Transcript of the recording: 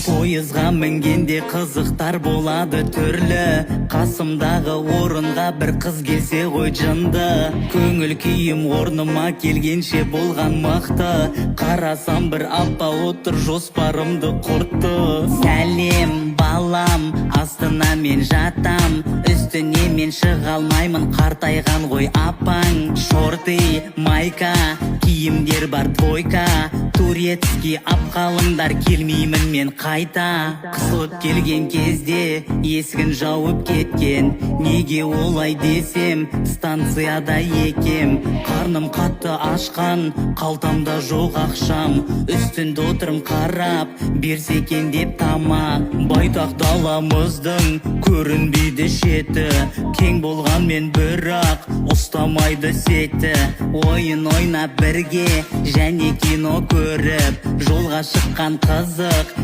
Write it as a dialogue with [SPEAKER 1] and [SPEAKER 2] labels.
[SPEAKER 1] Пойызға мінгенде қызықтар болады түрлі, қасымдағы орынға бір қыз келсе ғой жынды. Көңіл күйім орныма келгенше болған мықты, қарасам бір апа отыр жоспарымды құртты. Сәлем балам, астына мен жатам, үстіне мен шыға алмаймын, қартайған ғой апаң. Шорты, майка, киімдер бар тойка, турецкий апқалыңдар, келмеймін мен қайта. Қысылып келген кезде есігін жауып кеткен, неге олай десем станцияда екем. Қарным қатты ашқан, қалтамда жоқ ақшам, үстінде отырым қарап берсе екен деп тамақ. Байтақ даламыздың көрінбейді шеті, кең болғанмен бірақ ұстамайды сеті. Ойын ойнап бірге және кино көріп, жолға шыққан қызық.